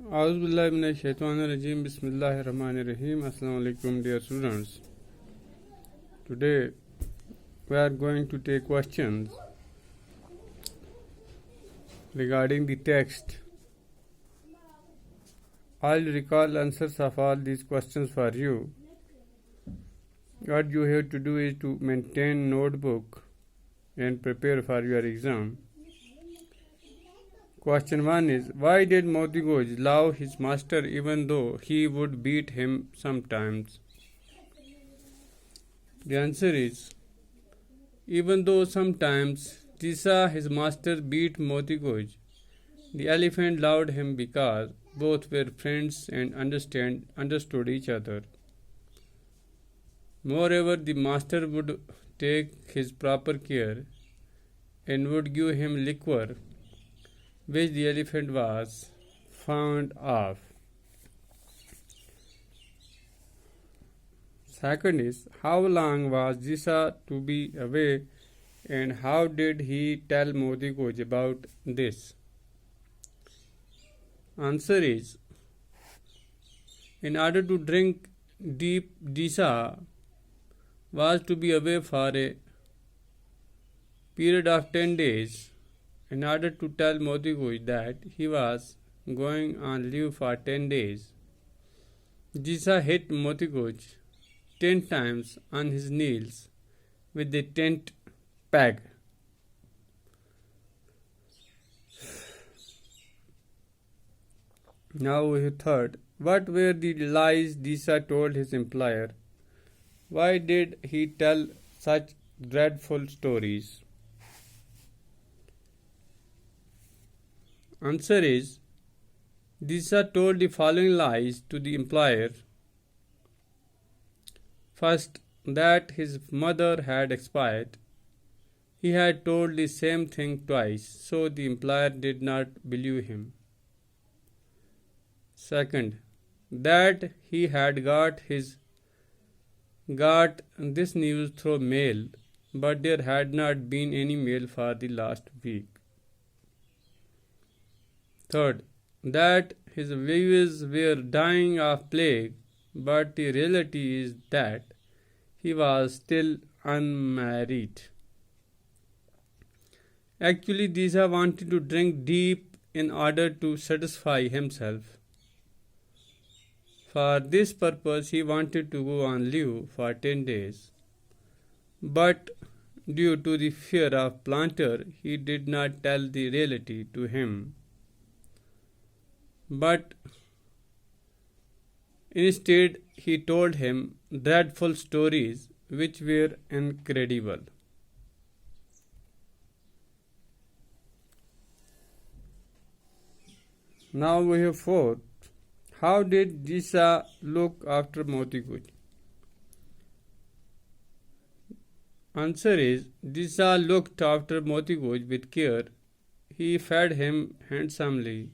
Auzubillahiminash-shaytanir-rajim. Bismillahir-rahmanir-rahim. Assalamu alaikum, dear students. Today we are going to take questions regarding the text. I'll recall answers of all these questions for you. What you have to do is to maintain notebook and prepare for your exam. Question 1 is, why did Moti Goj love his master even though he would beat him sometimes? The answer is, even though sometimes Disa, his master, beat Moti Goj, the elephant loved him because both were friends and understood each other. Moreover, the master would take his proper care and would give him liquor, which the elephant was fond of. Second is, how long was Disa to be away and how did he tell Moti Goj about this? Answer is, in order to drink deep, Disa was to be away for a period of 10 days. In order to tell Moti Goj that he was going on leave for 10 days, Disa hit Moti Goj 10 times on his knees with a tent peg. Now we have third. What were the lies Disa told his employer? Why did he tell such dreadful stories? Answer is, Disa told the following lies to the employer. First, that his mother had expired. He had told the same thing twice, so the employer did not believe him. Second, that he had got this news through mail, but there had not been any mail for the last week. Third, that his wives were dying of plague, but the reality is that he was still unmarried. Actually, Disa wanted to drink deep in order to satisfy himself. For this purpose, he wanted to go on leave for 10 days. But due to the fear of planter, he did not tell the reality to him. But instead, he told him dreadful stories which were incredible. Now we have fourth. How did Disa look after Moti Goj? Answer is, Disa looked after Moti Goj with care. He fed him handsomely.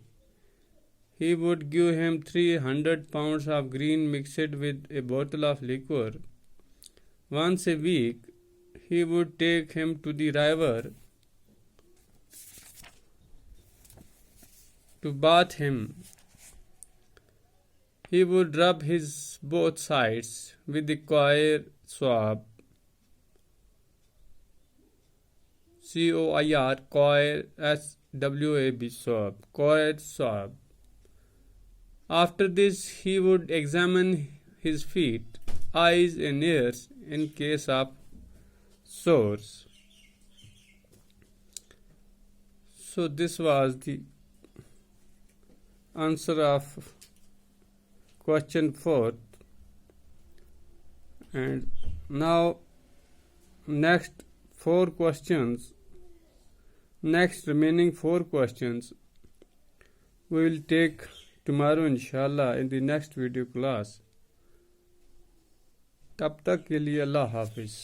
He would give him 300 pounds of green mixed with a bottle of liquor. Once a week, he would take him to the river to bath him. He would rub his both sides with the coir swab. C-O-I-R, coir, S-W-A-B, swab, coir swab. After this, he would examine his feet, eyes and ears in case of sores. So this was the answer of question 4. And now next remaining 4 questions we will take tomorrow inshallah in the next video class. तब तक के लिए अल्लाह हाफिज़.